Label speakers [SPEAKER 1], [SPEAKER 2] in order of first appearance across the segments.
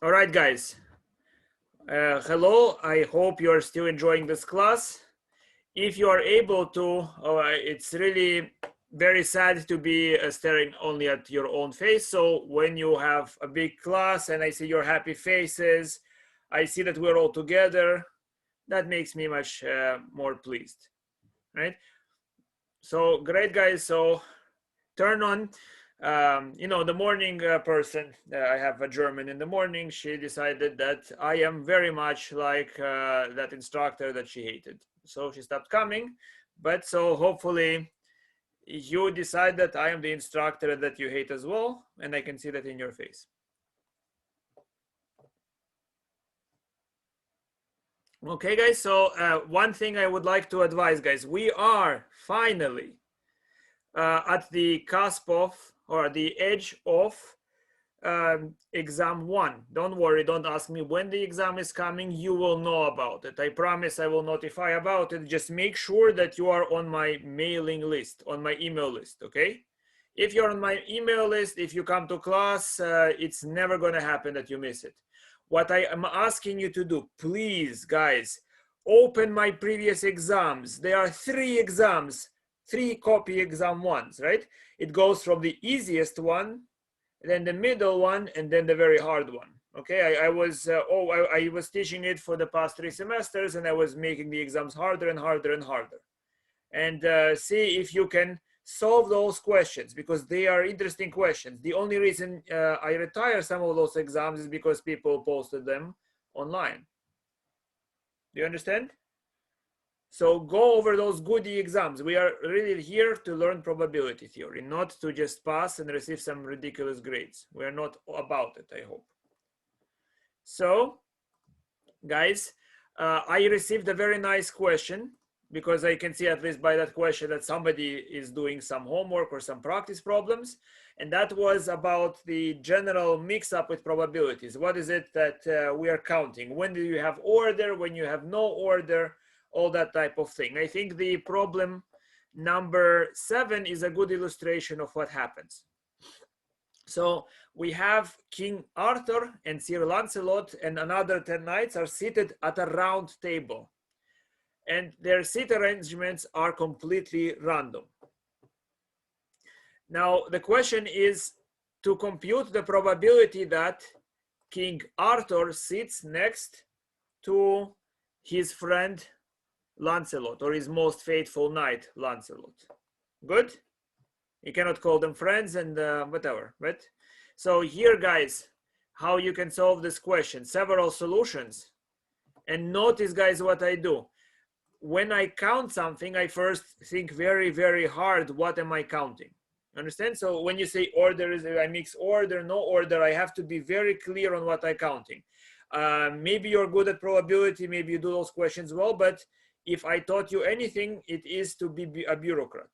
[SPEAKER 1] All right, guys. Hello. I hope you are still enjoying this class. If you are able to, it's really very sad to be staring only at your own face. So when you have a big class and I see your happy faces, I see that we're all together. That makes me much more pleased, right? So great, guys. So turn on the morning person. I have a German in the morning. She decided that I am very much like that instructor that she hated, so she stopped coming. But so hopefully you decide that I am the instructor that you hate as well, and I can see that in your face. Okay, guys, so one thing I would like to advise, guys, we are finally at the cusp of, or the edge of, exam one. Don't worry, don't ask me when the exam is coming. You will know about it. I promise I will notify about it. Just make sure that you are on my mailing list, on my email list, okay? If you're on my email list, if you come to class, it's never going to happen that you miss it. What I am asking you to do, please, guys, open my previous exams. There are 3 exams, 3 copy exam ones, right? It goes from the easiest one, then the middle one, and then the very hard one. Okay, I was teaching it for the past 3 semesters, and I was making the exams harder and harder and harder. And see if you can solve those questions, because they are interesting questions. The only reason I retire some of those exams is because people posted them online. Do you understand? So go over those goodie exams. We are really here to learn probability theory, not to just pass and receive some ridiculous grades. We are not about it, I hope. So, guys, I received a very nice question, because I can see at least by that question that somebody is doing some homework or some practice problems. And that was about the general mix-up with probabilities. What is it that we are counting? When do you have order? When you have no order? All that type of thing. I think the problem number 7 is a good illustration of what happens. So we have King Arthur and Sir Lancelot and another 10 knights are seated at a round table, and their seat arrangements are completely random. Now the question is to compute the probability that King Arthur sits next to his friend Lancelot, or his most faithful knight, Lancelot. Good? You cannot call them friends and whatever, right? So here, guys, how you can solve this question. Several solutions. And notice, guys, what I do. When I count something, I first think very, very hard, what am I counting? Understand? So when you say order, is I mix order, no order, I have to be very clear on what I'm counting. Maybe you're good at probability, maybe you do those questions well, but if I taught you anything, it is to be a bureaucrat,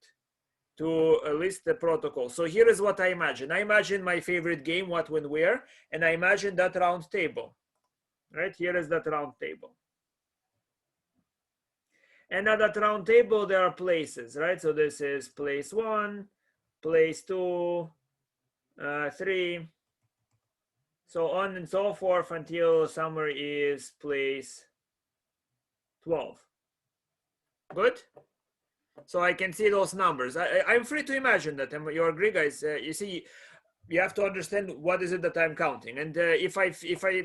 [SPEAKER 1] to list the protocol. So here is what I imagine. I imagine my favorite game, What, When, Where, and I imagine that round table. Right, here is that round table. And at that round table, there are places, right? So this is place 1, place 2, 3, so on and so forth until somewhere is place 12. Good? So I can see those numbers. I'm free to imagine that. You agree, guys? You see, you have to understand what is it that I'm counting. And if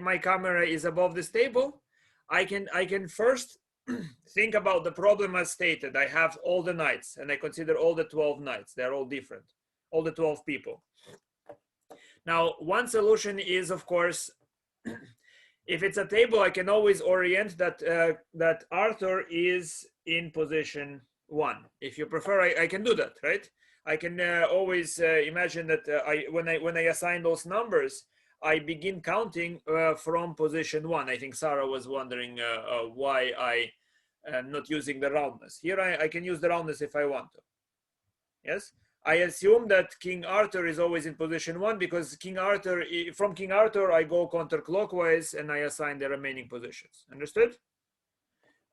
[SPEAKER 1] my camera is above this table, I can first think about the problem as stated. I have all the knights, and I consider all the 12 knights. They're all different, all the 12 people. Now, one solution is, of course, if it's a table, I can always orient that Arthur is in position 1. If you prefer, I can do that, right? I can always imagine that when I assign those numbers, I begin counting from position 1. I think Sarah was wondering why I am not using the roundness. Here I can use the roundness if I want to. Yes? I assume that King Arthur is always in position 1 because from King Arthur, I go counterclockwise and I assign the remaining positions. Understood?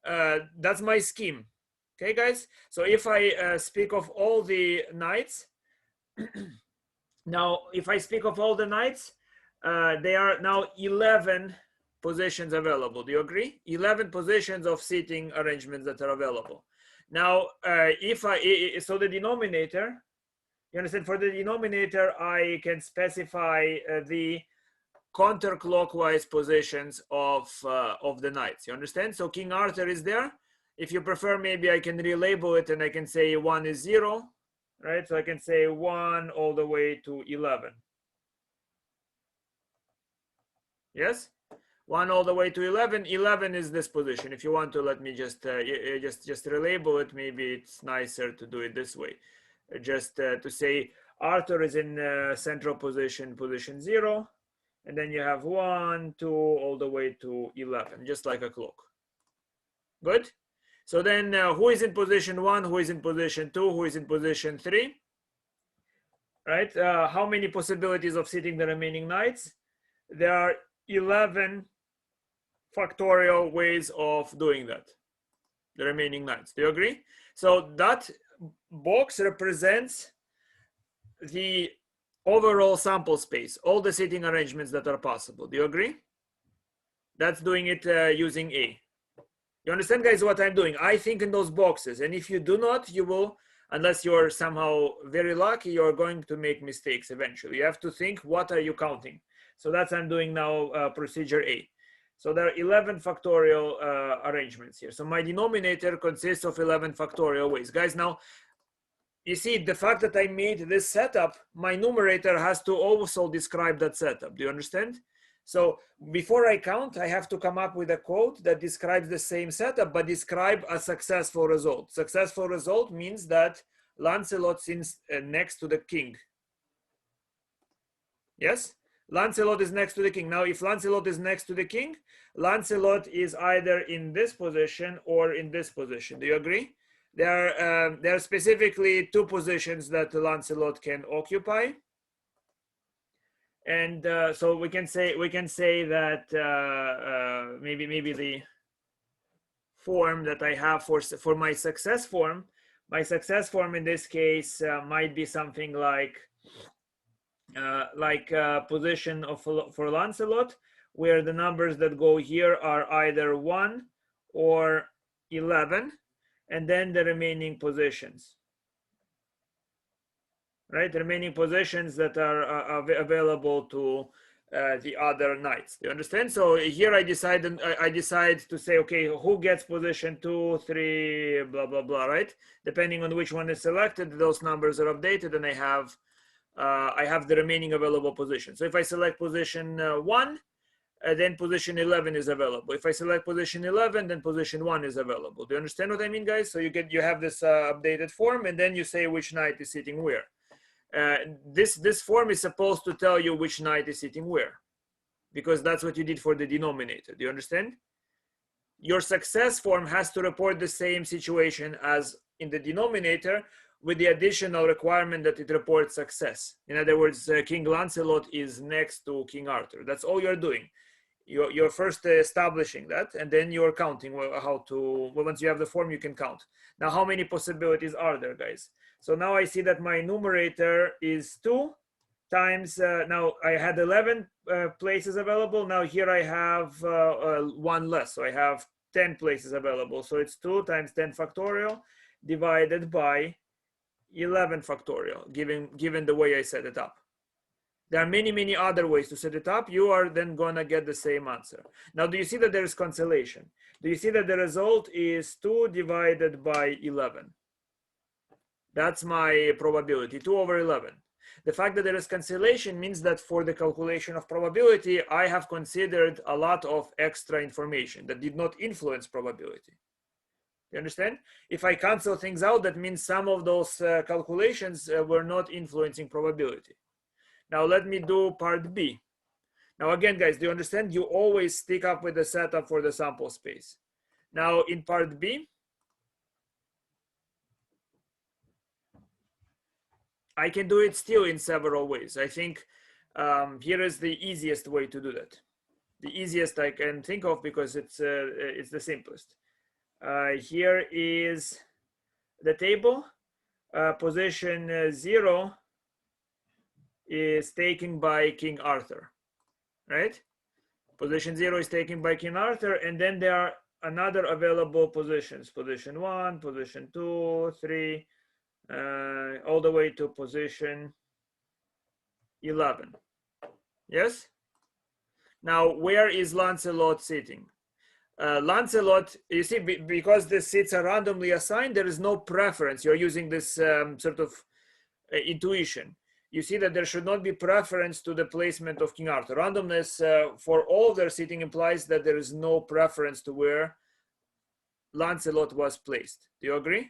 [SPEAKER 1] That's my scheme. Okay, guys? So if I speak of all the knights, now if I speak of all the knights, there are now 11 positions available. Do you agree? 11 positions of seating arrangements that are available. Now, so the denominator, you understand, for the denominator, I can specify the counterclockwise positions of the knights. You understand? So King Arthur is there. If you prefer, maybe I can relabel it and I can say 1 is 0, right? So I can say 1 all the way to 11. Yes? 1 all the way to 11. 11 is this position. If you want to, let me just relabel it. Maybe it's nicer to do it this way. Just to say Arthur is in central position, position 0. And then you have 1, 2, all the way to 11, just like a clock. Good? So then who is in position 1, who is in position 2, who is in position 3? Right? How many possibilities of seating the remaining knights? There are 11 factorial ways of doing that, the remaining knights. Do you agree? So that box represents the overall sample space, all the seating arrangements that are possible. Do you agree? That's doing it using A. You understand, guys, what I'm doing? I think in those boxes, and if you do not, you will, unless you're somehow very lucky, you're going to make mistakes eventually. You have to think, what are you counting? So that's I'm doing now, procedure A. So there are 11 factorial arrangements here. So my denominator consists of 11 factorial ways. Guys, now, you see, the fact that I made this setup, my numerator has to also describe that setup. Do you understand? So before I count, I have to come up with a code that describes the same setup, but describe a successful result. Successful result means that Lancelot sits next to the king. Yes? Lancelot is next to the king. Now, if Lancelot is next to the king, Lancelot is either in this position or in this position. Do you agree? There are specifically 2 positions that Lancelot can occupy, and so we can say that maybe the form that I have for my success form in this case might be something like position for Lancelot, where the numbers that go here are either 1 or 11. And then the remaining positions, right? The remaining positions that are available to the other knights. Do you understand? So here I decide to say, okay, who gets position 2, 3, blah, blah, blah, right? Depending on which one is selected, those numbers are updated, and I have the remaining available positions. So if I select position 1, then position 11 is available. If I select position 11, then position 1 is available. Do you understand what I mean, guys? So you have this updated form, and then you say which knight is sitting where. This form is supposed to tell you which knight is sitting where, because that's what you did for the denominator. Do you understand? Your success form has to report the same situation as in the denominator, with the additional requirement that it reports success. In other words, King Lancelot is next to King Arthur. That's all you're doing. You're first establishing that, and then you're counting once you have the form, you can count. Now, how many possibilities are there, guys? So now I see that my numerator is 2 times, now I had 11 places available. Now here I have 1 less, so I have 10 places available. So it's 2 times 10 factorial divided by 11 factorial, given the way I set it up. There are many other ways to set it up. You are then gonna get the same answer. Now, do you see that there is cancellation? Do you see that the result is 2 divided by 11? That's my probability, 2 over 11. The fact that there is cancellation means that for the calculation of probability, I have considered a lot of extra information that did not influence probability. You understand? If I cancel things out, that means some of those calculations were not influencing probability. Now let me do part B. Now again, guys, do you understand? You always stick up with the setup for the sample space. Now in part B, I can do it still in several ways. I think here is the easiest way to do that. The easiest I can think of, because it's the simplest. Here is the table. Position 0 is taken by King Arthur. right? Position 0 is taken by King Arthur, and then there are another available positions, position 1, position 2, 3, all the way to position 11. Yes? Now, where is Lancelot sitting? Lancelot, you see, because the seats are randomly assigned, there is no preference. You're using this sort of intuition. You see that there should not be preference to the placement of King Arthur. Randomness for all of their seating implies that there is no preference to where Lancelot was placed. Do you agree?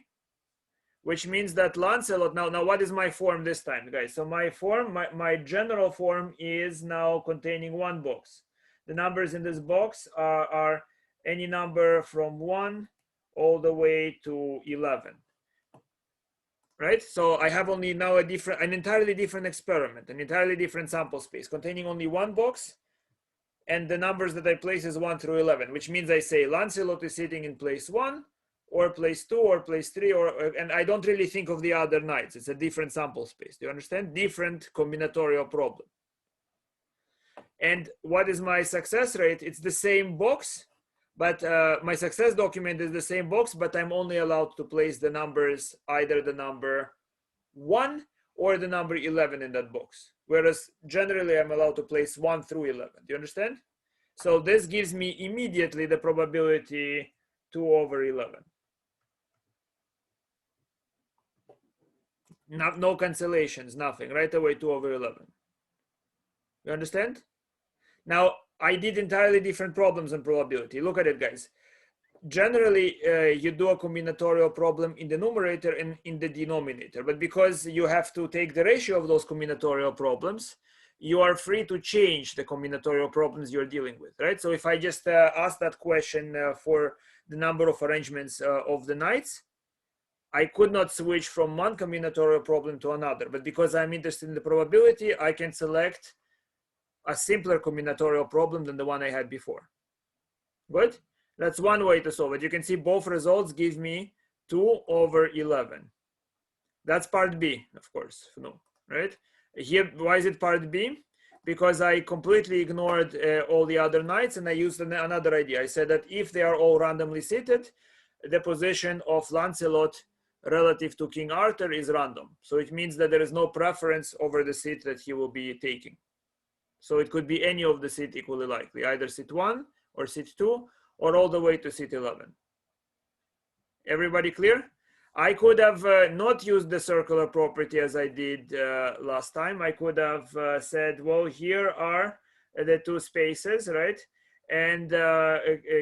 [SPEAKER 1] Which means that Lancelot, now what is my form this time, guys? So my form, my general form is now containing one box. The numbers in this box are any number from 1 all the way to 11. Right? So I have only now an entirely different experiment, an entirely different sample space containing only one box, and the numbers that I place is 1 through 11, which means I say Lancelot is sitting in place 1, or place 2, or place 3, and I don't really think of the other knights. It's a different sample space. Do you understand? Different combinatorial problem. And what is my success rate? It's the same box, but my success document is the same box, but I'm only allowed to place the numbers, either the number 1 or the number 11 in that box. Whereas generally I'm allowed to place 1 through 11. Do you understand? So this gives me immediately the probability 2 over 11. No cancellations, nothing. Right away 2 over 11. You understand? Now, I did entirely different problems on probability. Look at it, guys. Generally, you do a combinatorial problem in the numerator and in the denominator. But because you have to take the ratio of those combinatorial problems, you are free to change the combinatorial problems you're dealing with, right? So if I just ask that question for the number of arrangements of the knights, I could not switch from one combinatorial problem to another. But because I'm interested in the probability, I can select a simpler combinatorial problem than the one I had before. Good? That's one way to solve it. You can see both results give me 2 over 11. That's part B, of course, no, right? Here, why is it part B? Because I completely ignored all the other knights and I used another idea. I said that if they are all randomly seated, the position of Lancelot relative to King Arthur is random. So it means that there is no preference over the seat that he will be taking. So it could be any of the seat equally likely, either seat 1 or seat 2, or all the way to seat 11. Everybody clear? I could have not used the circular property as I did last time. I could have said, well, here are the two spaces, right? And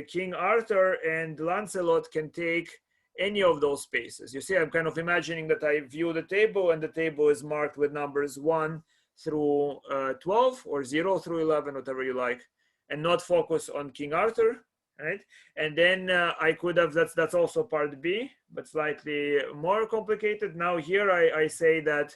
[SPEAKER 1] King Arthur and Lancelot can take any of those spaces. You see, I'm kind of imagining that I view the table and the table is marked with numbers 1 through 12 or 0 through 11, whatever you like, and not focus on King Arthur, right? And then I could have, that's also part B, but slightly more complicated. Now here I say that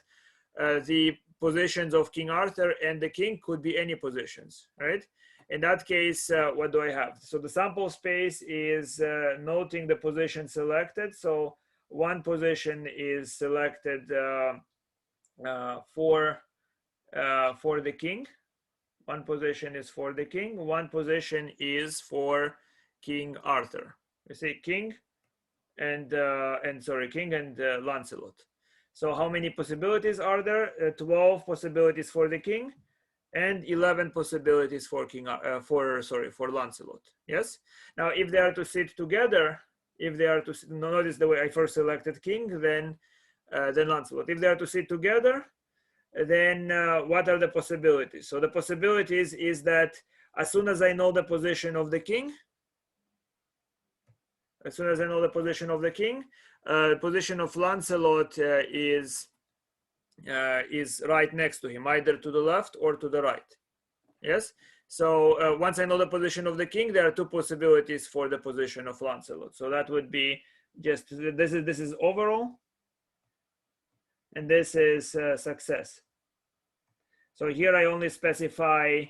[SPEAKER 1] the positions of King Arthur and the king could be any positions, right? In that case, what do I have? So the sample space is noting the position selected. So one position is selected for the king. One position is for the king. One position is for King Arthur. We say king and king and Lancelot. So how many possibilities are there? 12 possibilities for the king and 11 possibilities for for Lancelot. Yes. Now, if they are to sit together, notice the way I first selected king, then Lancelot. If they are to sit together, then what are the possibilities? So the possibilities is that as soon as I know the position of the king, the position of Lancelot is right next to him, either to the left or to the right. Yes. So once I know the position of the king, there are two possibilities for the position of Lancelot. So that would be just this is overall, and this is success. So here I only specify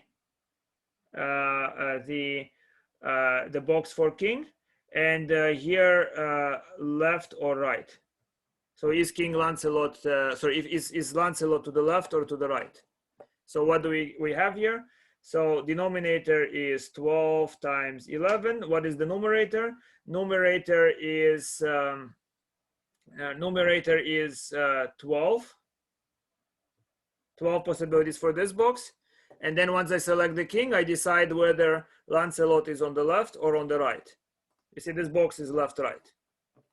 [SPEAKER 1] the box for king, and here left or right. So is King Lancelot, is Lancelot to the left or to the right? So what do we have here? So denominator is 12 times 11. What is the numerator? Numerator is 12. 12 possibilities for this box. And then once I select the king, I decide whether Lancelot is on the left or on the right. You see, this box is left-right.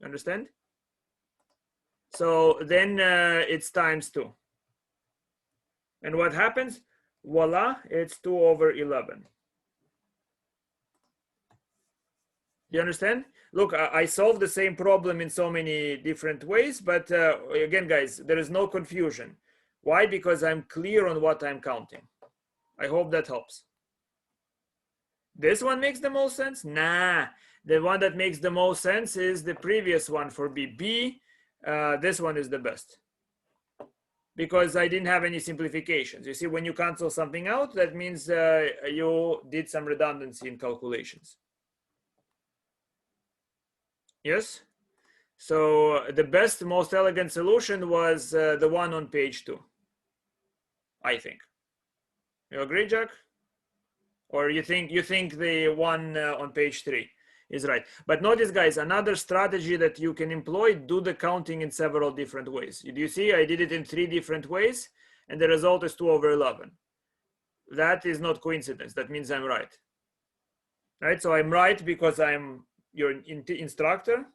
[SPEAKER 1] Understand? So then it's times 2. And what happens? Voila, it's 2 over 11. You understand? Look, I solved the same problem in so many different ways, but again, guys, there is no confusion. Why? Because I'm clear on what I'm counting. I hope that helps. This one makes the most sense? Nah, the one that makes the most sense is the previous one for B. B, this one is the best. Because I didn't have any simplifications. You see, when you cancel something out, that means you did some redundancy in calculations. Yes? So the best, most elegant solution was the one on page 2, I think. You agree, Jack? Or you think the one on page 3 is right? But notice, guys, another strategy that you can employ: do the counting in several different ways. Do you see? I did it in 3 different ways, and the result is 2 over 11. That is not coincidence. That means I'm right. Right? So I'm right because I'm your instructor.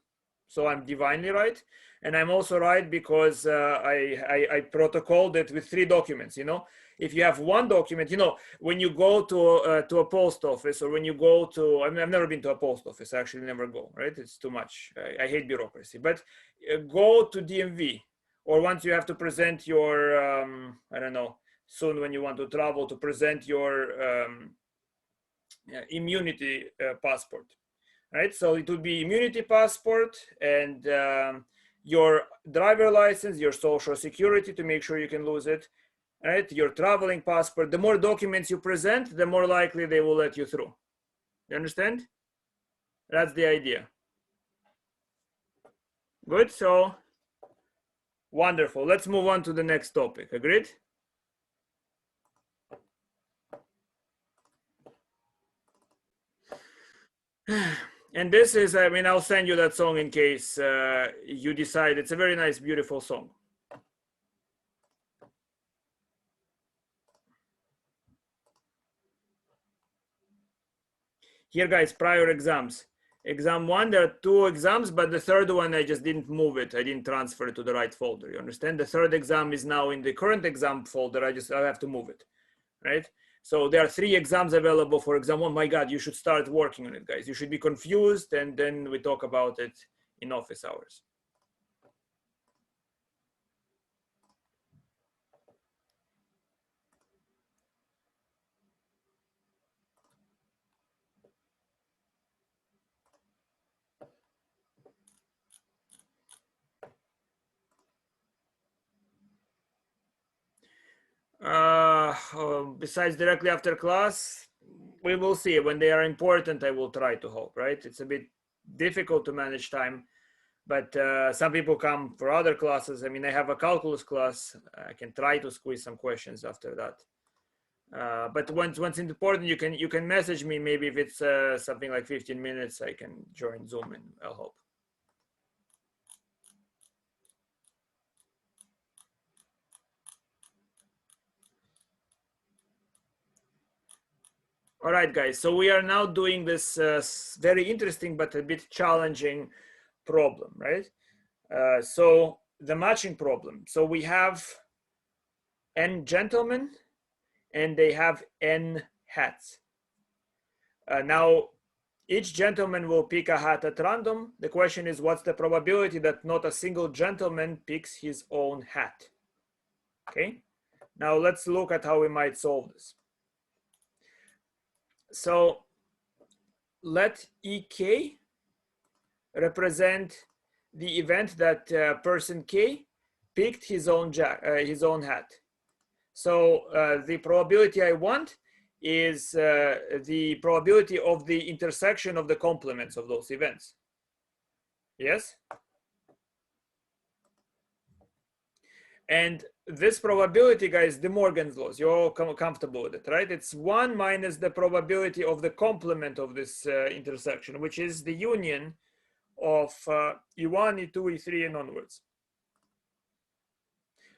[SPEAKER 1] So I'm divinely right. And I'm also right because I protocoled it with 3 documents. You know, if you have one document, you know, when you go to a post office, or when you go to, I mean, I've never been to a post office. I actually never go, right? It's too much. I hate bureaucracy. But go to DMV, or once you have to present your, I don't know, soon when you want to travel, to present your immunity passport. Right, so it would be immunity passport and your driver license, your social security to make sure you can lose it, right? Your traveling passport. The more documents you present, the more likely they will let you through. You understand? That's the idea. Good, so wonderful. Let's move on to the next topic. Agreed? And this is, I mean, I'll send you that song in case you decide. It's a very nice, beautiful song. Here, guys, prior exams. Exam 1, there are 2 exams, but the third one, I just didn't move it. I didn't transfer it to the right folder. You understand? The third exam is now in the current exam folder. I have to move it, right? So there are 3 exams available for exam 1. My God, you should start working on it, guys. You should be confused, and then we talk about it in office hours. Besides directly after class, we will see. When they are important, I will try to help, right? It's a bit difficult to manage time, but some people come for other classes. I mean, I have a calculus class. I can try to squeeze some questions after that. But once it's important, you can message me. Maybe if it's something like 15 minutes, I can join Zoom and I'll help. All right, guys. So we are now doing this very interesting but a bit challenging problem, right? So the matching problem. So we have n gentlemen and they have n hats. Now, each gentleman will pick a hat at random. The question is, what's the probability that not a single gentleman picks his own hat? Okay. Now let's look at how we might solve this. So let EK represent the event that person K picked his own hat. So the probability I want is the probability of the intersection of the complements of those events. Yes? And this probability, guys, De Morgan's laws, you're all comfortable with it, right? It's 1 minus the probability of the complement of this intersection, which is the union of E1, E2, E3, and onwards.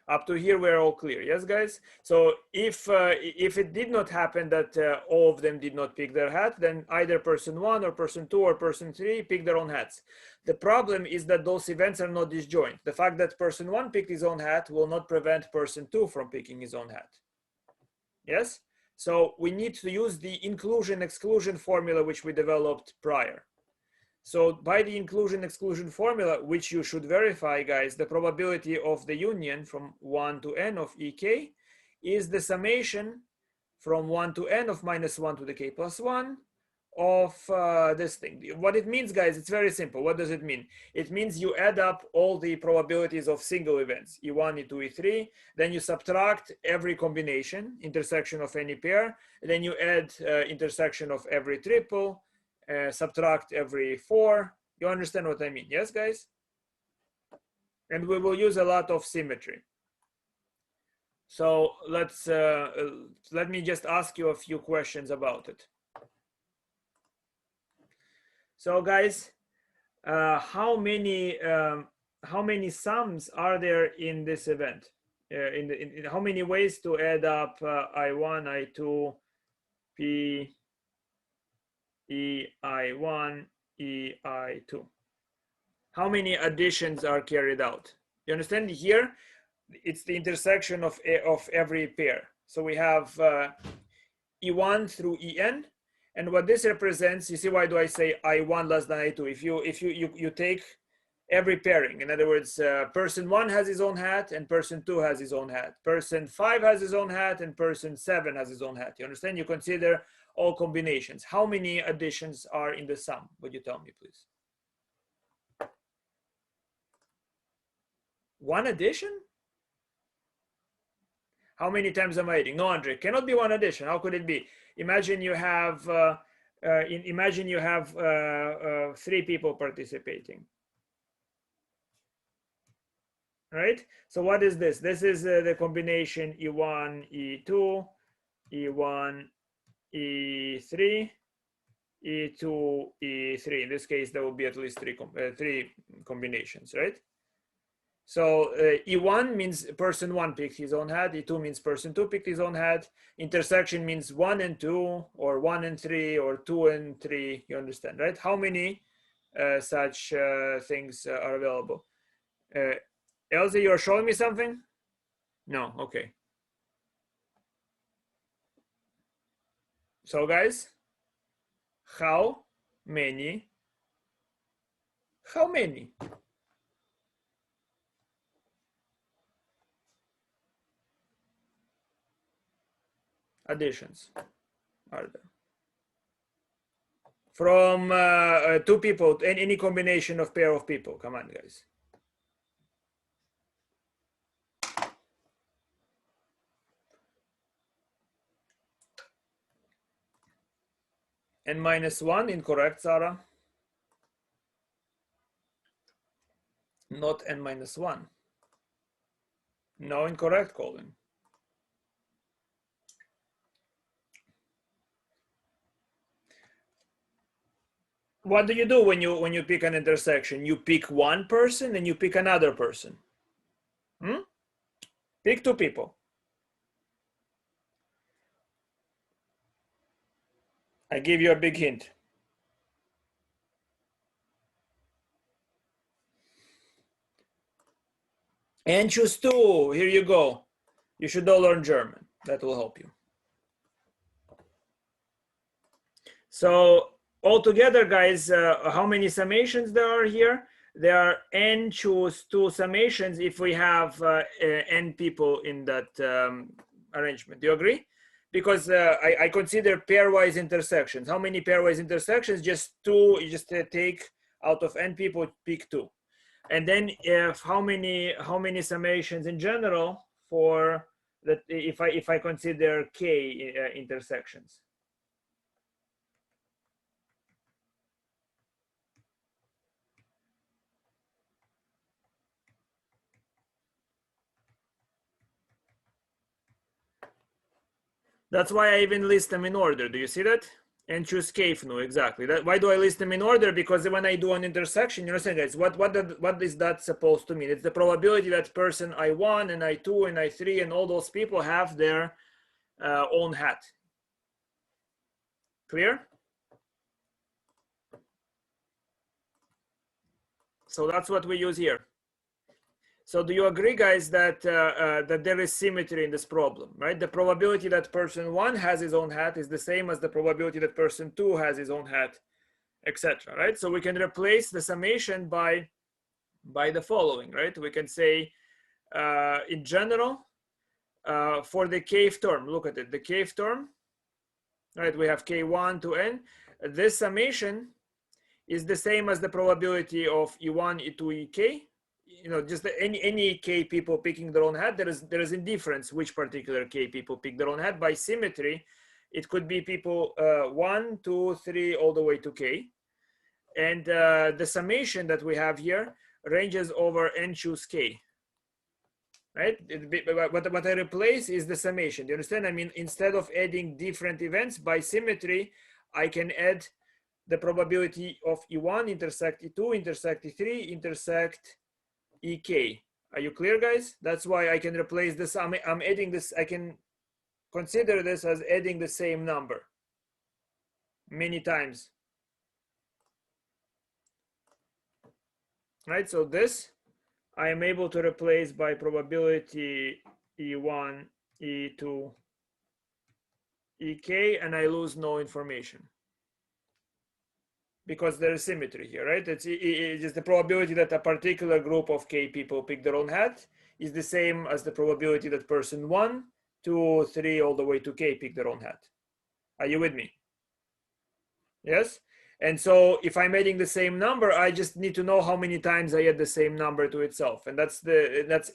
[SPEAKER 1] Up to here, we're all clear. Yes, guys? So if it did not happen that all of them did not pick their hat, then either person 1 or person 2 or person 3 pick their own hats. The problem is that those events are not disjoint. The fact that person 1 picked his own hat will not prevent person 2 from picking his own hat. Yes? So we need to use the inclusion-exclusion formula which we developed prior. So by the inclusion-exclusion formula, which you should verify, guys, the probability of the union from 1 to n of ek is the summation from 1 to n of minus 1 to the k plus 1 of this thing. What it means, guys, it's very simple. What does it mean? It means you add up all the probabilities of single events, E1, E2, E3, then you subtract every combination, intersection of any pair, then you add intersection of every triple, subtract every 4. You understand what I mean? Yes, guys? And we will use a lot of symmetry. So let me just ask you a few questions about it. So guys, how many sums are there in this event? In how many ways to add up I1, I2, P, E, I1, E, I2? How many additions are carried out? You understand? Here, it's the intersection of every pair. So we have E1 through En, and what this represents, you see why do I say I1 less than I2? If you take every pairing, in other words, person 1 has his own hat and person 2 has his own hat. Person 5 has his own hat and person 7 has his own hat. You understand? You consider all combinations. How many additions are in the sum? Would you tell me, please? 1 addition? How many times am I adding? No, Andre, cannot be 1 addition. How could it be? Imagine you have 3 people participating. Right? So what is this? This is the combination E1, E2, E1, E3, E2, E3. In this case, there will be at least 3 combinations, right? So E1 means person 1 picked his own hat. E2 means person 2 picked his own hat. Intersection means 1 and 2, or 1 and 3, or 2 and 3. You understand, right? How many such things are available? Elsie, you're showing me something? No, okay. So guys, how many additions are there? From 2 people, any combination of pair of people. Come on, guys. N minus 1, incorrect, Sarah. Not N minus 1. No, incorrect, Colin. What do you do when you pick an intersection? You pick 1 person and you pick another person. Pick 2 people. I give you a big hint. And choose 2. Here you go. You should all learn German. That will help you. So altogether, guys, how many summations there are here? There are n choose 2 summations if we have n people in that arrangement. Do you agree? Because I consider pairwise intersections. How many pairwise intersections? Just 2. You just take out of n people, pick 2. And then how many summations in general for that if I consider k intersections? That's why I even list them in order. Do you see that? And choose kfnu, exactly. Why do I list them in order? Because when I do an intersection, you understand, guys, what is that supposed to mean? It's the probability that person I1 and I2 and I3 and all those people have their own hat. Clear? So that's what we use here. So do you agree, guys, that that there is symmetry in this problem, right? The probability that person 1 has his own hat is the same as the probability that person 2 has his own hat, etc. Right? So we can replace the summation by the following, right? We can say in general for the kth term, look at it, the kth term, right? We have k1 to n. This summation is the same as the probability of e1, e2, ek. You know, just any k people picking their own hat. There is indifference which particular k people pick their own hat. By symmetry, it could be people 1, 2, 3, all the way to k. And the summation that we have here ranges over n choose k. Right? What I replace is the summation. Do you understand? I mean, instead of adding different events by symmetry, I can add the probability of E1 intersect E2, intersect E3, intersect EK. Are you clear, guys? That's why I can replace this. I'm adding this. I can consider this as adding the same number many times. Right? So this I am able to replace by probability E1, E2, EK, and I lose no information because there is symmetry here, right? It's just the probability that a particular group of K people pick their own hat is the same as the probability that person 1, 2, 3, all the way to K pick their own hat. Are you with me? Yes? And so if I'm adding the same number, I just need to know how many times I add the same number to itself. And that's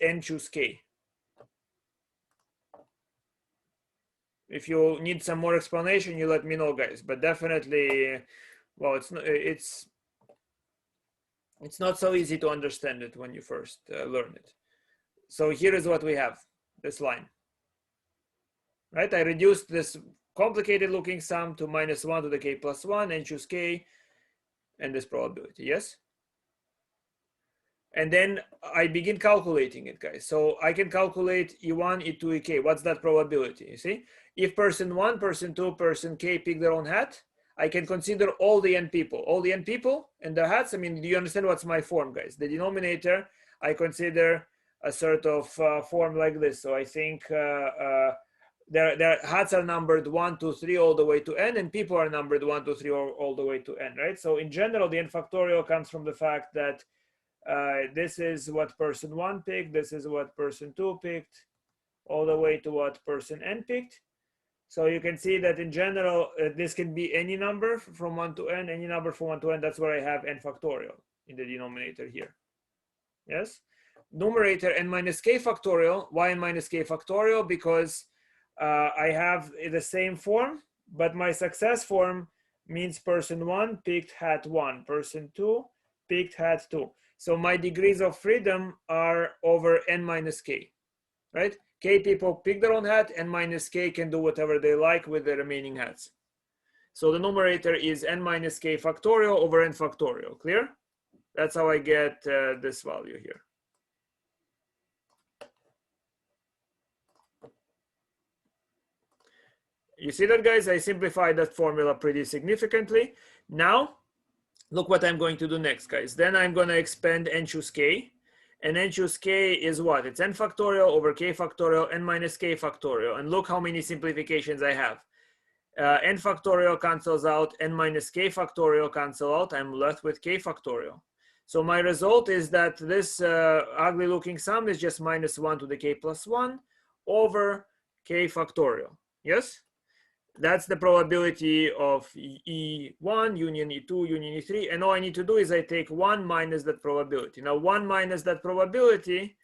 [SPEAKER 1] n choose K. If you need some more explanation, you let me know, guys. But definitely, well, it's not so easy to understand it when you first learn it. So here is what we have, this line. Right? I reduced this complicated looking sum to -1 to the k plus 1 and choose k and this probability, yes? And then I begin calculating it, guys. So I can calculate E1, E2, EK. What's that probability? You see? If person 1, person 2, person K pick their own hat, I can consider all the n people. All the n people and their hats. I mean, do you understand what's my form, guys? The denominator, I consider a sort of form like this. So I think their hats are numbered 1, 2, 3 all the way to n, and people are numbered 1, 2, 3 all the way to n, right? So in general, the n factorial comes from the fact that this is what person 1 picked, this is what person 2 picked, all the way to what person n picked. So you can see that in general, this can be any number from 1 to n, any number from 1 to n. That's where I have n factorial in the denominator here. Yes? Numerator n minus k factorial. Why n minus k factorial? Because I have the same form, but my success form means person 1 picked hat 1, person 2 picked hat 2. So my degrees of freedom are over n minus k, right? K people pick their own hat, n minus k can do whatever they like with the remaining hats. So the numerator is n minus k factorial over n factorial. Clear? That's how I get this value here. You see that, guys? I simplified that formula pretty significantly. Now, look what I'm going to do next, guys. Then I'm going to expand n choose k. And n choose k is what? It's n factorial over k factorial, n minus k factorial. And look how many simplifications I have. N factorial cancels out, n minus k factorial cancel out. I'm left with k factorial. So my result is that this ugly looking sum is just -1 to the k plus 1 over k factorial. Yes? That's the probability of E1, union E2, union E3. And all I need to do is I take 1 minus that probability. Now, 1 minus that probability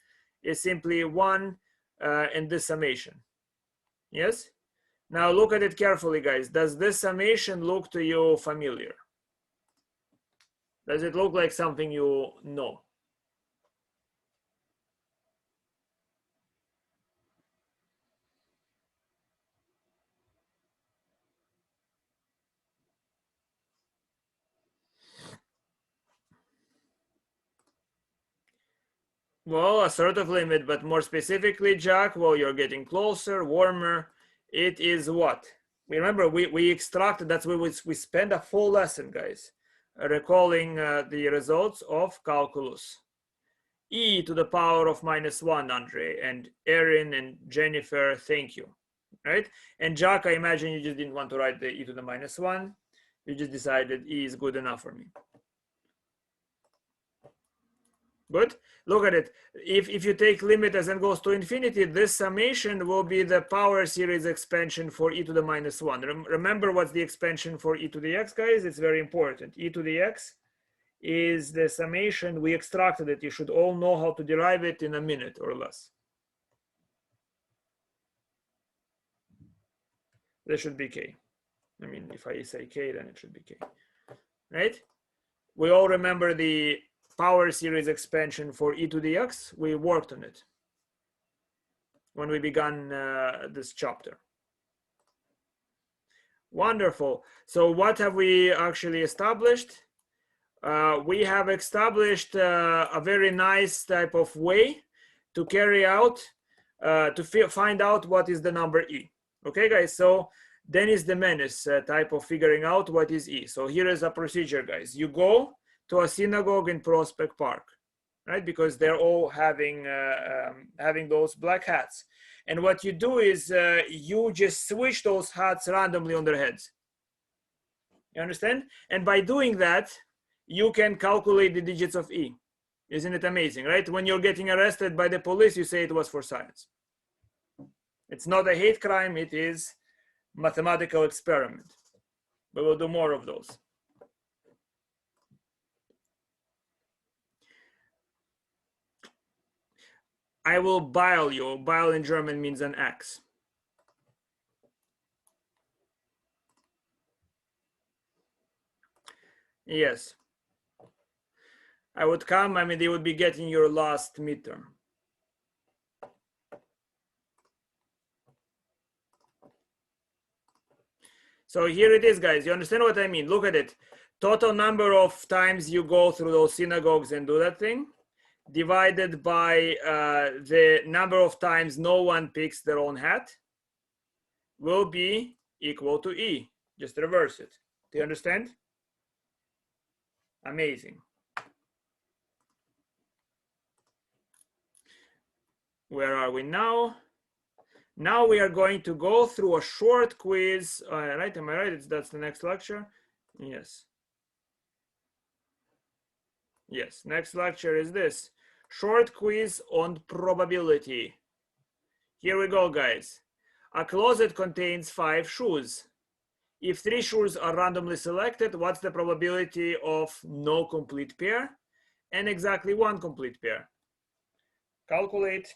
[SPEAKER 1] is simply 1 and this summation. Yes? Now, look at it carefully, guys. Does this summation look to you familiar? Does it look like something you know? Well, a sort of limit, but more specifically, Jack, well, you're getting closer, warmer. It is what? Remember, we extracted, that's where we spend a full lesson, guys, recalling the results of calculus. E to the power of -1, Andre, and Erin and Jennifer, thank you. Right? And Jack, I imagine you just didn't want to write the e to the -1. You just decided e is good enough for me. Good. Look at it. If you take limit as n goes to infinity, this summation will be the power series expansion for e to the -1. Remember what's the expansion for e to the x, guys? It's very important. E to the x is the summation. We extracted it. You should all know how to derive it in a minute or less. This should be k. I mean, if I say k, then it should be k. Right? We all remember the power series expansion for e to the x. We worked on it when we began this chapter. Wonderful. So what have we actually established? We have established a very nice type of way to carry out, to find out what is the number e. Okay, guys, so Dennis the Menace type of figuring out what is e. So here is a procedure, guys. You go to a synagogue in Prospect Park, right? Because they're all having those black hats. And what you do is you just switch those hats randomly on their heads. You understand? And by doing that, you can calculate the digits of e. Isn't it amazing, right? When you're getting arrested by the police, you say it was for science. It's not a hate crime, it is mathematical experiment. We will do more of those. I will bile you. Bile in German means an axe. Yes. I would come, I mean, they would be getting your last midterm. So here it is, guys. You understand what I mean? Look at it. Total number of times you go through those synagogues and do that thing, divided by the number of times no one picks their own hat, will be equal to E. Just reverse it. Do you understand? Amazing. Where are we now? Now we are going to go through a short quiz. Right? Am I right? That's the next lecture. Yes. Yes. Next lecture is this. Short quiz on probability. Here we go, guys. A closet contains 5 shoes. If 3 shoes are randomly selected, what's the probability of no complete pair and exactly 1 complete pair? Calculate.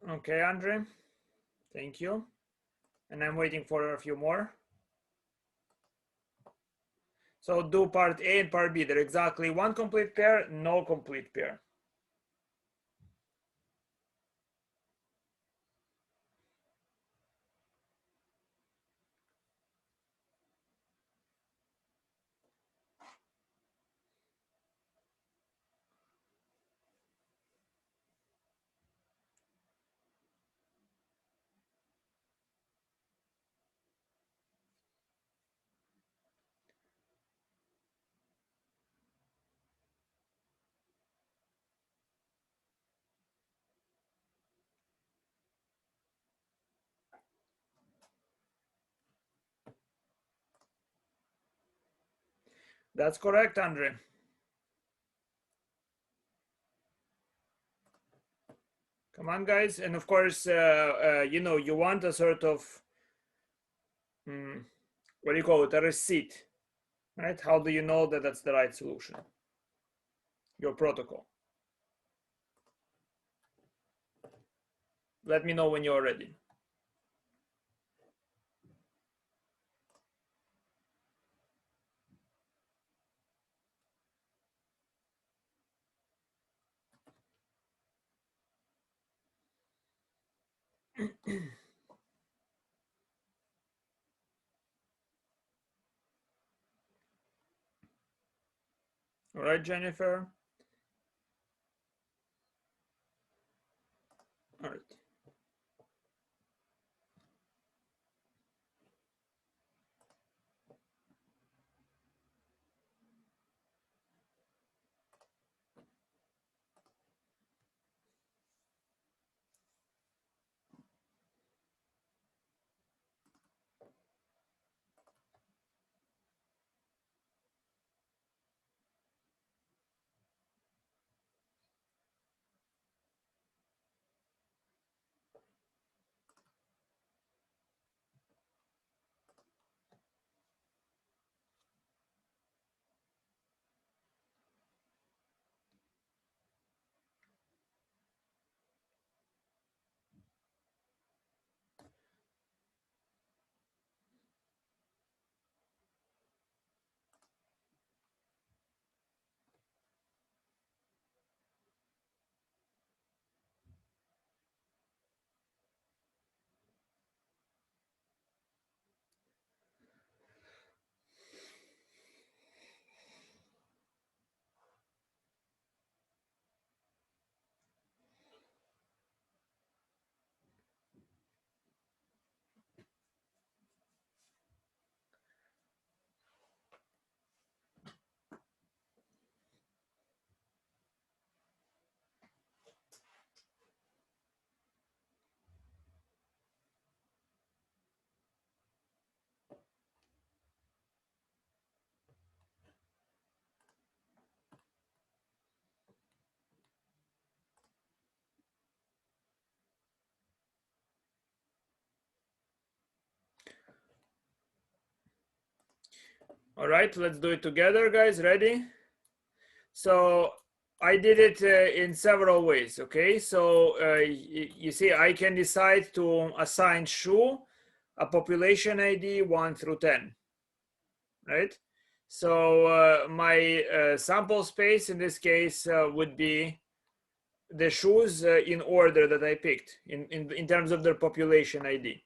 [SPEAKER 1] Okay, Andre, thank you. And I'm waiting for a few more. So do part A and part B. They're exactly one complete pair, no complete pair. That's correct, Andre. Come on, guys. And of course, you know, you want a sort of, what do you call it, a receipt, right? How do you know that that's the right solution? Your protocol. Let me know when you're ready. All right, Jennifer. All right. All right, let's do it together, guys. Ready? So I did it in several ways, okay? So you see, I can decide to assign shoe a population ID 1 through 10, right? So my sample space in this case would be the shoes in order that I picked in terms of their population ID.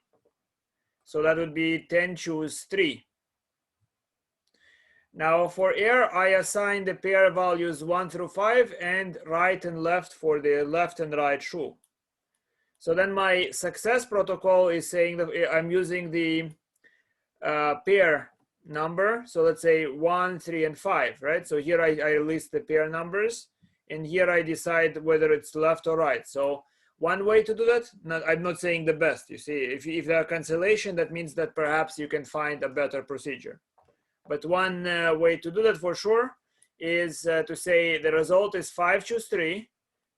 [SPEAKER 1] So that would be 10 choose 3. Now for air, I assign the pair values 1 through 5 and right and left for the left and right shoe. So then my success protocol is saying that I'm using the pair number. So let's say 1, 3, and 5, right? So here I list the pair numbers, and here I decide whether it's left or right. So one way to do that, I'm not saying the best. You see, if there are cancellation, that means that perhaps you can find a better procedure. But one way to do that for sure is to say the result is 5 choose 3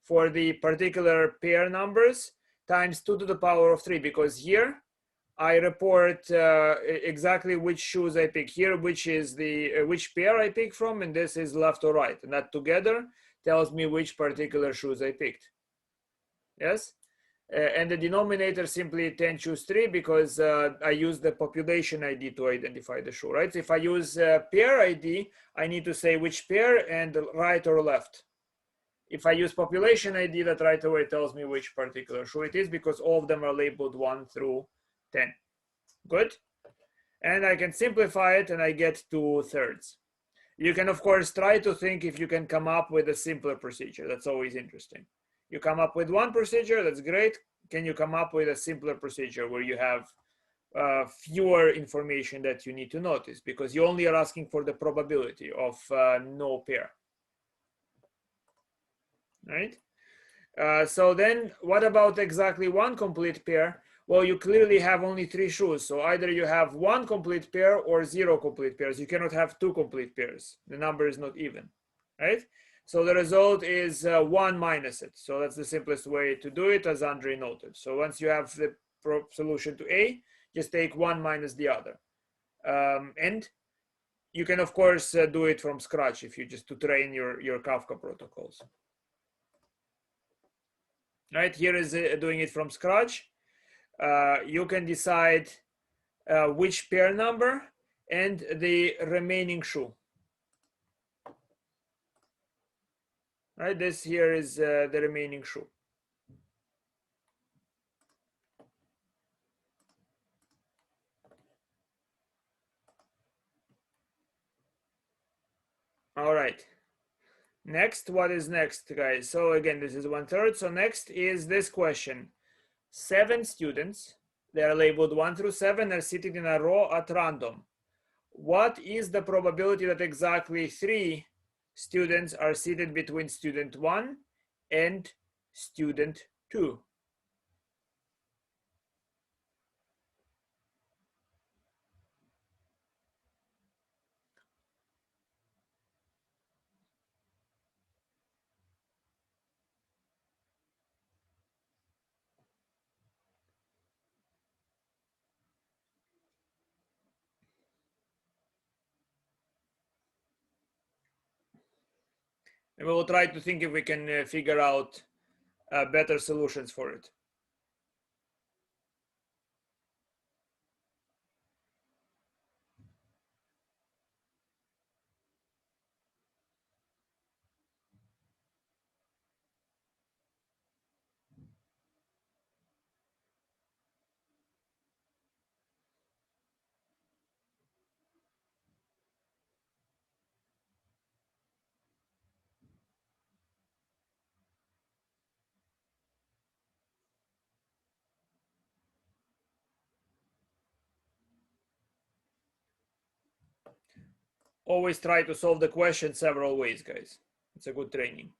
[SPEAKER 1] for the particular pair numbers times 2 to the power of 3, because here I report exactly which shoes I pick here, which is the which pair I pick from, and this is left or right, and that together tells me which particular shoes I picked. Yes. And the denominator simply 10 choose 3 because I use the population ID to identify the shoe, right? So if I use pair ID, I need to say which pair and right or left. If I use population ID, that right away tells me which particular shoe it is because all of them are labeled 1 through 10. Good? And I can simplify it and I get 2/3. You can, of course, try to think if you can come up with a simpler procedure. That's always interesting. You come up with one procedure, that's great. Can you come up with a simpler procedure where you have fewer information that you need to notice because you only are asking for the probability of no pair, right? So then what about exactly one complete pair? Well, you clearly have only 3 shoes. So either you have 1 complete pair or 0 complete pairs. You cannot have 2 complete pairs. The number is not even, right? So the result is 1 minus it. So that's the simplest way to do it, as Andre noted. So once you have the solution to A, just take 1 minus the other. And you can, of course, do it from scratch if you just to train your Kafka protocols. Right, here is doing it from scratch. You can decide which pair number and the remaining shoe. Right, this here is the remaining shoe. All right. Next, what is next, guys? So again, this is 1/3. So next is this question. 7 students, they are labeled 1 through 7, are sitting in a row at random. What is the probability that exactly 3 students are seated between student 1 and student 2? And we will try to think if we can figure out better solutions for it. Always try to solve the question several ways, guys. It's a good training.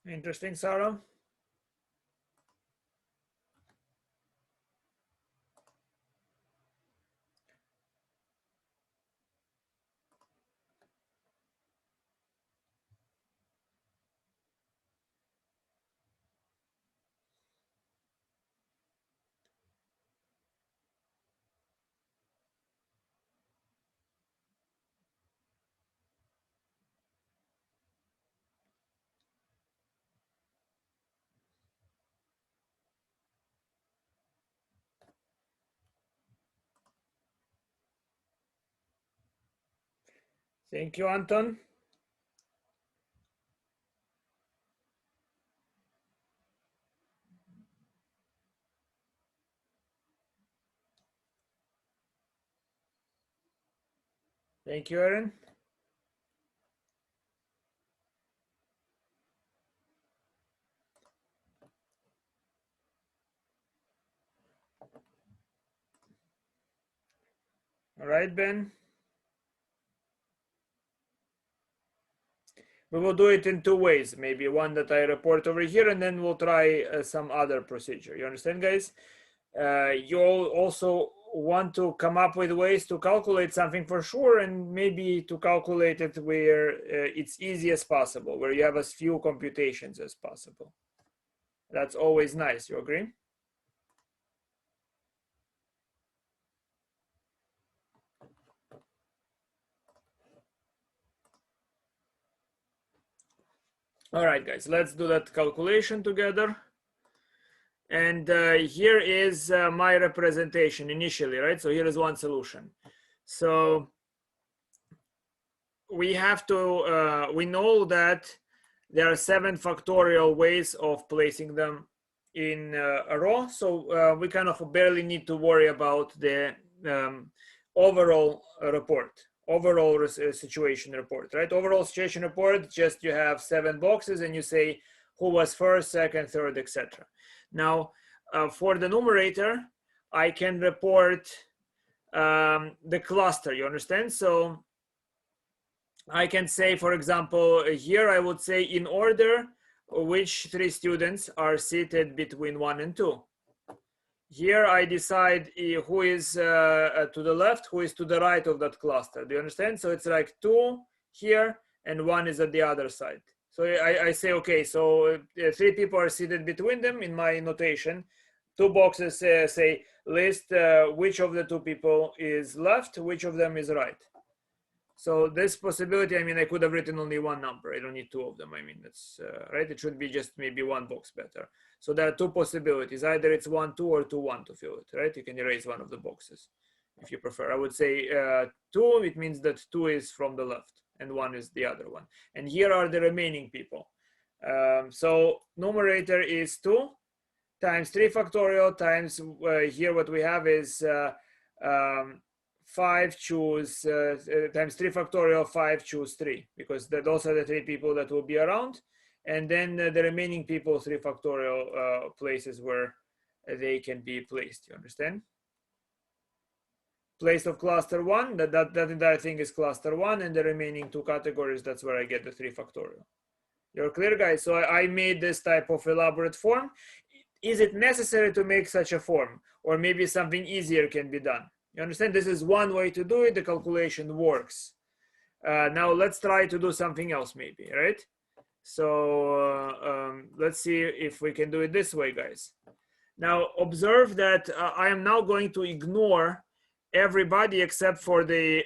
[SPEAKER 1] Interesting, Sarah. Thank you, Anton. Thank you, Aaron. All right, Ben. We will do it in two ways. Maybe one that I report over here, and then we'll try some other procedure. You understand, guys? You also want to come up with ways to calculate something for sure, and maybe to calculate it where it's easy as possible, where you have as few computations as possible. That's always nice. You agree? All right, guys, let's do that calculation together. And here is my representation initially, right? So here is one solution. So we have to, we know that there are 7 factorial ways of placing them in a row. So we kind of barely need to worry about the overall report, overall situation report, right? Overall situation report, just you have 7 boxes and you say who was first, second, third, etc. Now, for the numerator, I can report the cluster, you understand? So I can say, for example, here I would say in order which 3 students are seated between 1 and 2. Here I decide who is to the left, who is to the right of that cluster. Do you understand? So it's like 2 here and 1 is at the other side. So I say, okay, so 3 people are seated between them in my notation. 2 boxes say list which of the 2 people is left, which of them is right. So this possibility, I mean, I could have written only 1 number. I don't need 2 of them. I mean, that's right. It should be just maybe 1 box better. So there are 2 possibilities. Either it's 1, 2 or 2, 1 to fill it, right? You can erase one of the boxes if you prefer. I would say 2, it means that 2 is from the left and 1 is the other one. And here are the remaining people. So numerator is 2 times 3 factorial times here what we have is 5 choose times 3 factorial 5 choose 3 because those are the 3 people that will be around, and then the remaining people 3 factorial places where they can be placed. You understand? Place of cluster 1, that entire thing is cluster 1, and the remaining 2 categories, that's where I get the 3 factorial. You're clear, guys? So I made this type of elaborate form. Is it necessary to make such a form, or maybe something easier can be done? You understand? This is one way to do it. The calculation works. Now let's try to do something else maybe, right? So let's see if we can do it this way, guys. Now observe that I am now going to ignore everybody except for the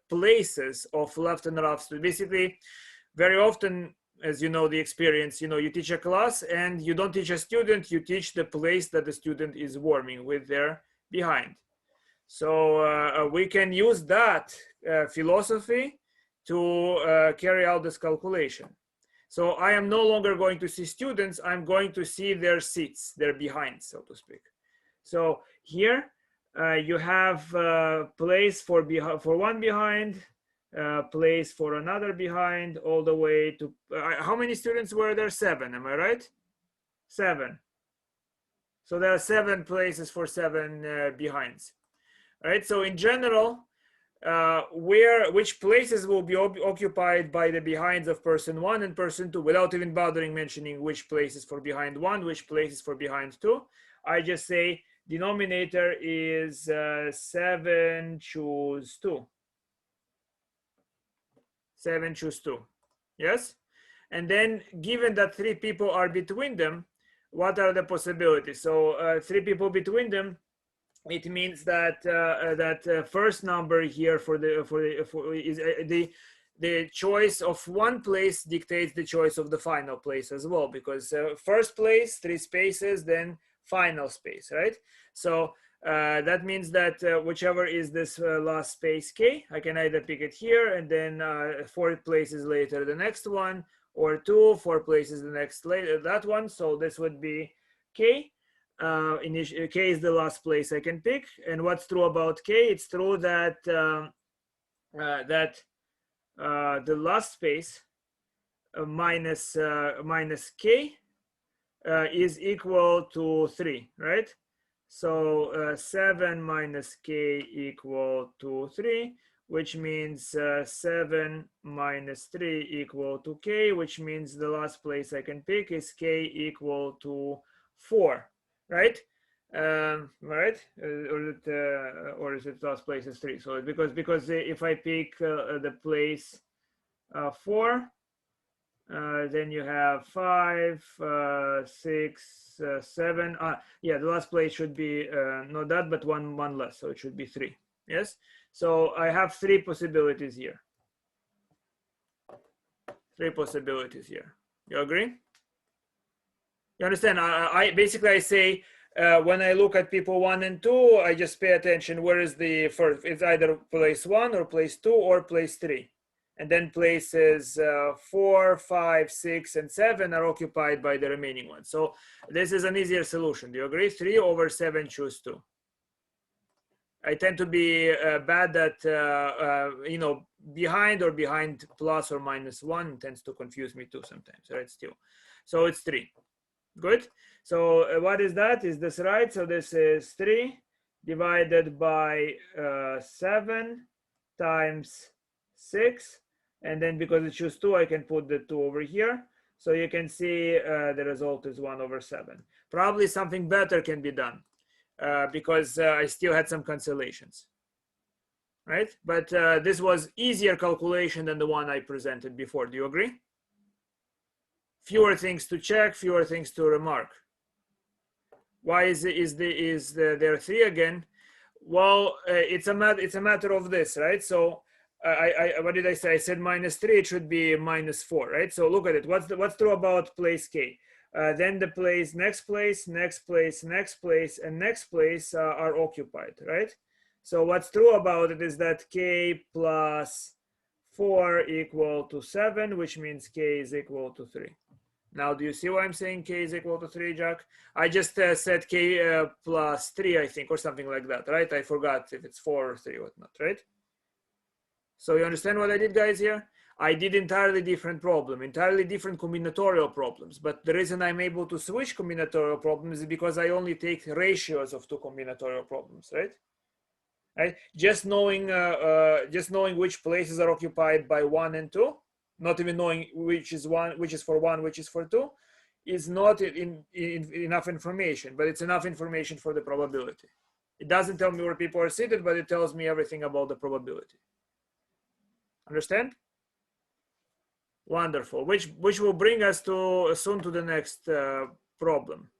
[SPEAKER 1] places of left and right. So basically, very often, as you know, the experience, you teach a class and you don't teach a student, you teach the place that the student is warming with their behind. So we can use that philosophy to carry out this calculation. So I am no longer going to see students, I'm going to see their seats, their behinds, so to speak. So here you have place for one behind, place for another behind, all the way to, how many students were there? 7, am I right? 7. So there are 7 places for 7 behinds. Right, so in general, which places will be occupied by the behinds of person 1 and person 2 without even bothering mentioning which places for behind 1, which places for behind 2. I just say denominator is 7 choose 2. 7 choose 2. Yes? And then given that 3 people are between them, what are the possibilities? So 3 people between them, it means that first number here is the choice of one place dictates the choice of the final place as well, because first place 3 spaces, then final space, right? So that means that whichever is this last space k, I can either pick it here and then 4 places later the next one, or 4 places the next later that one. So this would be k. K is the last place I can pick. And what's true about k? It's true that the last space minus k is equal to 3, right? So 7 minus k equal to 3, which means 7 minus 3 equal to k, which means the last place I can pick is k equal to 4. Right? Right? Or is it last place is 3? So because if I pick the place 4, then you have 5, 6, 7. Yeah, the last place should be not that, but one less, so it should be 3. Yes. So I have 3 possibilities here. 3 possibilities here. You agree? You understand? I basically say when I look at people 1 and 2, I just pay attention where is the first. It's either place 1 or place 2 or place 3, and then places 4, 5, 6, and 7 are occupied by the remaining ones. So this is an easier solution. Do you agree? 3 over 7 choose 2. I tend to be bad at behind or behind plus or minus 1 tends to confuse me too sometimes, right? Still, so it's 3. Good. So what is that? Is this right? So this is 3 divided by 7 times 6. And then because it choose 2, I can put the 2 over here. So you can see the result is 1 over 7. Probably something better can be done because I still had some cancellations. Right? But this was easier calculation than the one I presented before. Do you agree? Fewer things to check, fewer things to remark. Why is there 3 again? Well, it's a matter of this, right? So what did I say? I said minus 3. It should be minus 4, right? So look at it. What's true about place k? Then the place, next place, next place, next place, and next place are occupied, right? So what's true about it is that k plus 4 equal to 7, which means k is equal to 3. Now, do you see why I'm saying k is equal to 3, Jack? I just said k plus 3, I think, or something like that, right? I forgot if it's 4 or 3 or whatnot, right? So you understand what I did, guys, here? I did entirely different problem, entirely different combinatorial problems. But the reason I'm able to switch combinatorial problems is because I only take ratios of 2 combinatorial problems, right? Right? Just knowing which places are occupied by 1 and 2, not even knowing which is for 1, which is for 2, is not enough information, but it's enough information for the probability. It doesn't tell me where people are seated, but it tells me everything about the probability. Understand? Wonderful. Which will bring us soon to the next problem.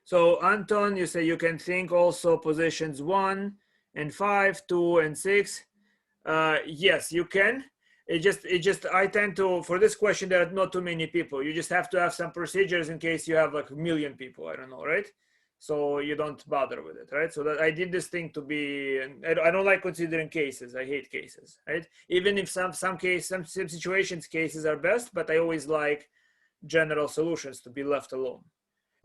[SPEAKER 1] So Anton, you say you can think also positions 1 and 5, 2 and 6. Yes, you can. It just I tend to, for this question, there are not too many people. You just have to have some procedures in case you have like a million people. I don't know, right? So you don't bother with it, right? So that I did this thing to be, I don't like considering cases. I hate cases, right? Even if some situations cases are best, but I always like general solutions to be left alone.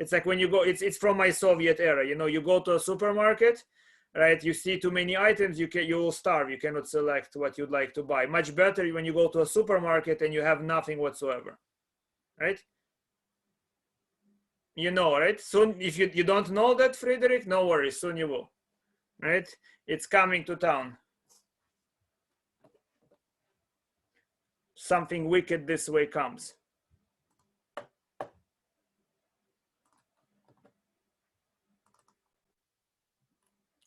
[SPEAKER 1] It's like when you go, it's from my Soviet era. You know, you go to a supermarket, right? You see too many items, you will starve. You cannot select what you'd like to buy. Much better when you go to a supermarket and you have nothing whatsoever, right? You know, right? Soon, if you don't know that, Friedrich, no worries, soon you will, right? It's coming to town. Something wicked this way comes.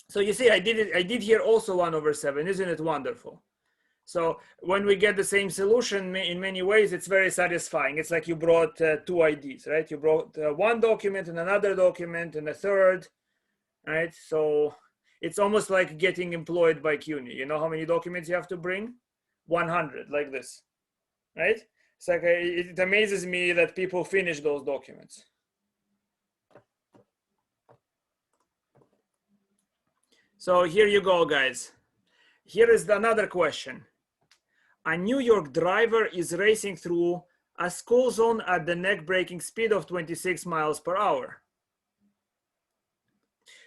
[SPEAKER 1] So you see, I did here also 1/7. Isn't it wonderful? So when we get the same solution in many ways, it's very satisfying. It's like you brought two IDs, right? You brought one document and another document and a third, right? So it's almost like getting employed by CUNY. You know how many documents you have to bring? 100, like this, right? It's like it amazes me that people finish those documents. So here you go, guys. Here is another question. A New York driver is racing through a school zone at the neck-breaking speed of 26 miles per hour.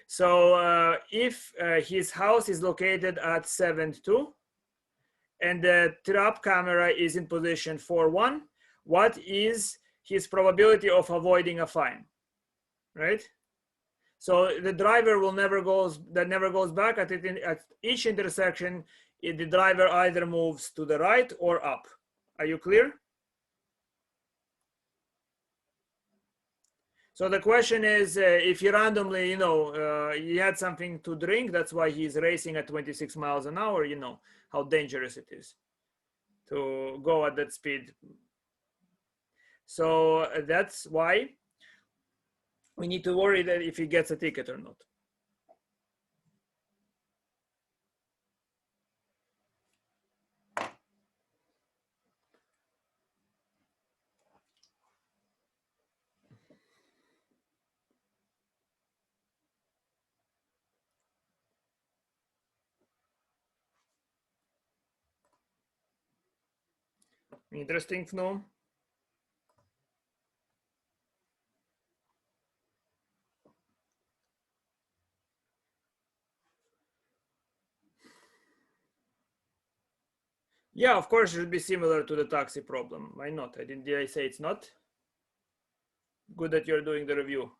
[SPEAKER 1] So if his house is located at 7-2 and the trap camera is in position 4-1, what is his probability of avoiding a fine, right? So the driver never goes back at each intersection. The driver either moves to the right or up. Are you clear? So the question is, if you randomly, he had something to drink, that's why he's racing at 26 miles an hour, you know how dangerous it is to go at that speed. So that's why we need to worry that if he gets a ticket or not. Interesting, no? Yeah, of course, it should be similar to the taxi problem. Why not? Did I say it's not? Good that you're doing the review.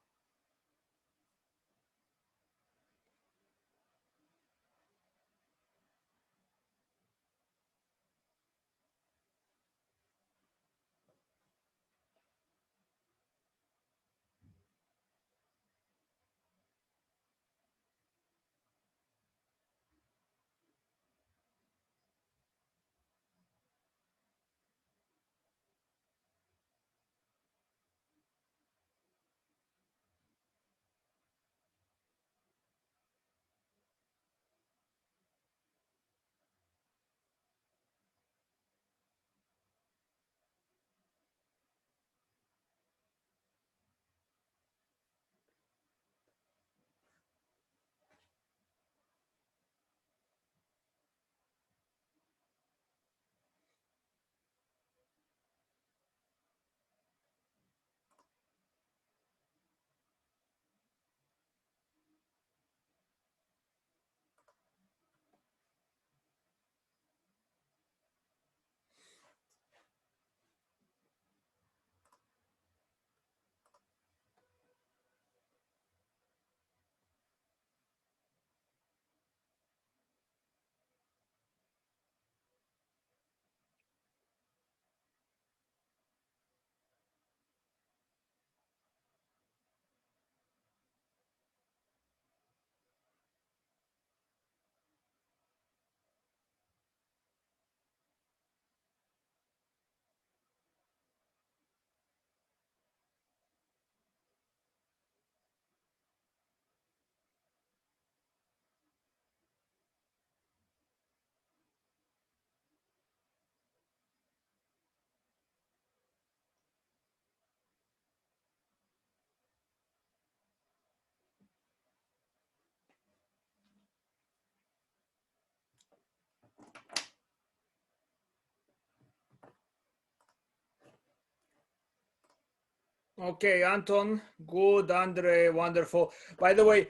[SPEAKER 1] Okay, Anton, good. Andre, wonderful. By the way,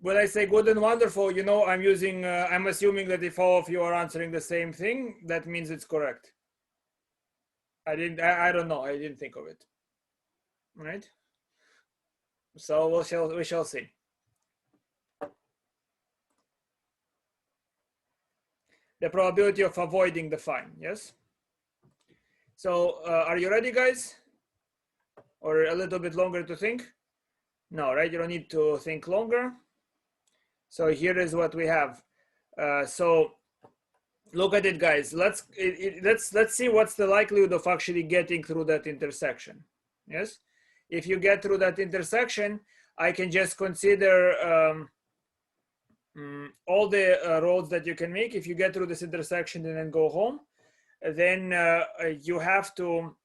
[SPEAKER 1] when I say good and wonderful, I'm assuming that if all of you are answering the same thing, that means it's correct. I don't know. I didn't think of it. Right? So we shall see. The probability of avoiding the fine, yes? So are you ready, guys? Or a little bit longer to think? No, right? You don't need to think longer. So here is what we have. So look at it, guys. Let's see what's the likelihood of actually getting through that intersection. Yes, if you get through that intersection, I can just consider all the roads that you can make. If you get through this intersection and then go home, then you have to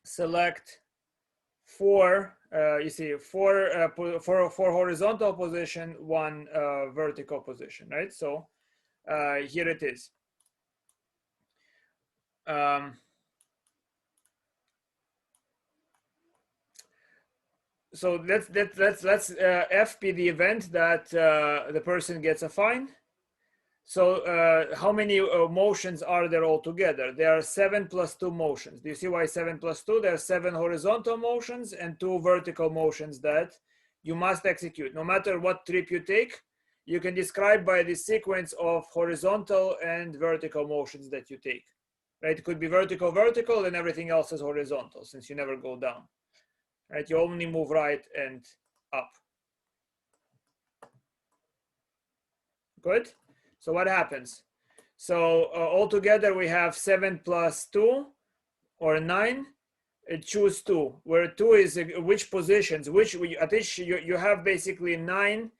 [SPEAKER 1] select four. You see, four horizontal position, one vertical position, right? So here it is. So let's F be the event that the person gets a fine. So how many motions are there altogether? There are 7 plus 2 motions. Do you see why 7 plus 2? There are 7 horizontal motions and 2 vertical motions that you must execute. No matter what trip you take, you can describe by the sequence of horizontal and vertical motions that you take. Right? It could be vertical, vertical, and everything else is horizontal since you never go down. Right? You only move right and up. Good. So what happens? So altogether we have 7 plus 2 or 9. Choose 2, where 2 is which positions, at least you have basically 9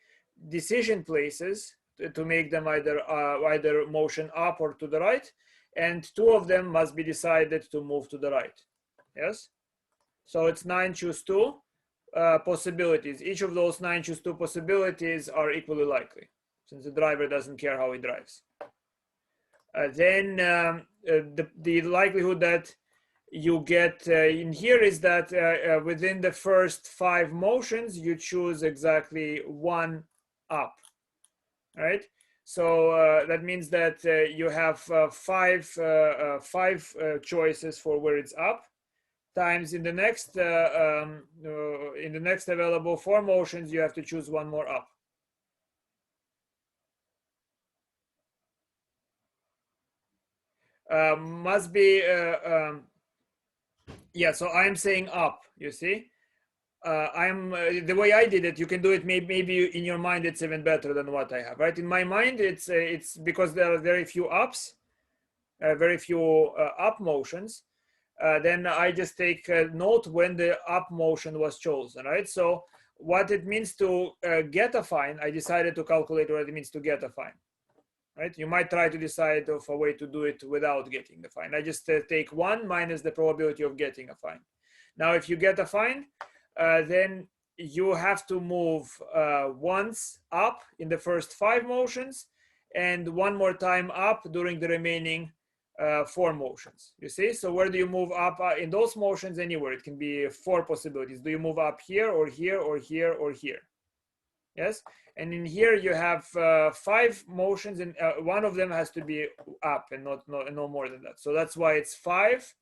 [SPEAKER 1] decision places to make them either motion up or to the right, and 2 of them must be decided to move to the right. Yes. So it's 9 choose 2 possibilities. Each of those 9 choose 2 possibilities are equally likely, since the driver doesn't care how he drives. Then the likelihood that you get in here is that within the first 5 motions, you choose exactly 1 up, right? So that means that you have 5 choices for where it's up, times in the next available 4 motions, you have to choose 1 more up. Must be yeah. So I'm saying up. You see, I'm the way I did it. You can do it. Maybe in your mind it's even better than what I have. Right? In my mind, it's because there are very few ups, very few up motions. Then I just take note when the up motion was chosen, right? So what it means to get a fine, I decided to calculate what it means to get a fine, right? You might try to decide of a way to do it without getting the fine. I just take 1 minus the probability of getting a fine. Now, if you get a fine, then you have to move once up in the first 5 motions and 1 more time up during the remaining 4 motions. You see, so where do you move up in those motions? Anywhere. It can be 4 possibilities. Do you move up here or here or here or here? Yes, and in here you have 5 motions, and 1 of them has to be up and no more than that. So that's why it's 5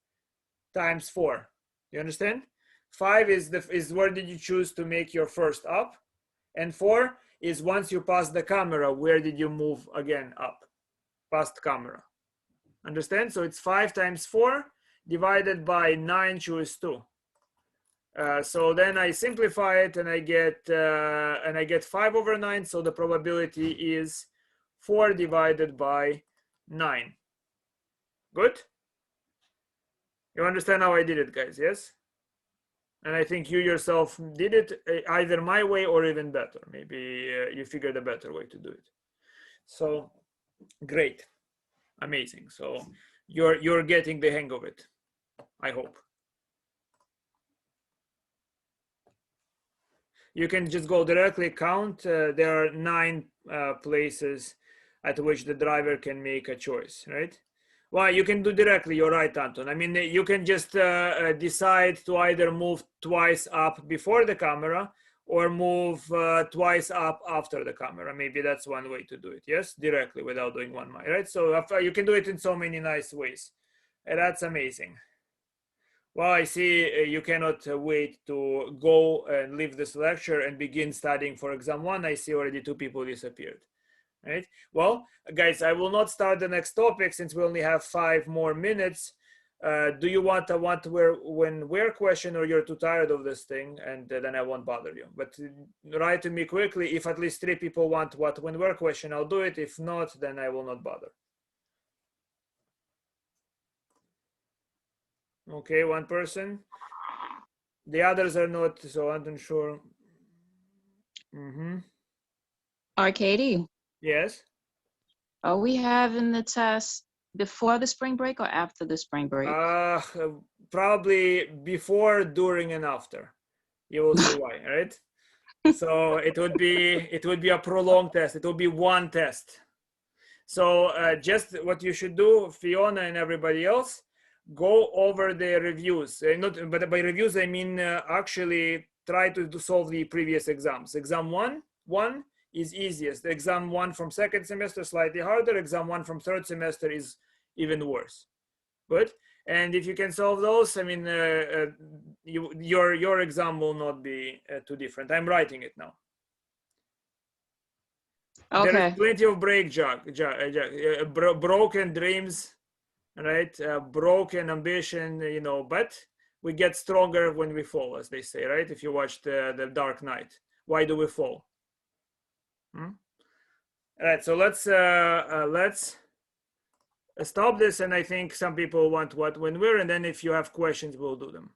[SPEAKER 1] times 4. You understand? 5 is where did you choose to make your first up, and 4 is once you pass the camera, where did you move again up past camera. Understand? So it's 5 times 4 divided by 9 choose 2. So then I simplify it and I get 5 over 9. So the probability is 4 divided by 9. Good? You understand how I did it, guys? Yes? And I think you yourself did it either my way or even better. Maybe you figured a better way to do it. So great. Amazing. So you're getting the hang of it, I hope. You can just go directly count. There are 9 places at which the driver can make a choice, right? Well, you can do directly. You're right, Anton. I mean, you can just decide to either move twice up before the camera or move twice up after the camera. Maybe that's one way to do it. Yes, directly without doing 1 mile, right? So you can do it in so many nice ways. And that's amazing. Well, I see you cannot wait to go and leave this lecture and begin studying for exam one. I see already 2 people disappeared. Right. Well, guys, I will not start the next topic since we only have 5 more minutes. Do you want a where question, or you're too tired of this thing, and then I won't bother you? But write to me quickly. If at least 3 people want what when where question, I'll do it. If not, then I will not bother. Okay, 1 person. The others are not, so I'm not sure.
[SPEAKER 2] Arkady,
[SPEAKER 1] Yes.
[SPEAKER 2] are we having the test before the spring break or after the spring break?
[SPEAKER 1] Probably before, during, and after. You will see why, right? So it would be a prolonged test. It will be 1 test. So just what you should do, Fiona and everybody else, go over the reviews. But by reviews I mean actually try to solve the previous exams. Exam one is easiest. Exam 1 from 2nd semester slightly harder. Exam 1 from 3rd semester is even worse. Good. And if you can solve those, I mean, your exam will not be too different. I'm writing it now.
[SPEAKER 2] Okay.
[SPEAKER 1] There is plenty of broken dreams, right? Broken ambition, you know, but we get stronger when we fall, as they say, right? If you watch the Dark Knight, why do we fall? All right, so let's stop this, and I think some people want what when where, and then if you have questions, we'll do them.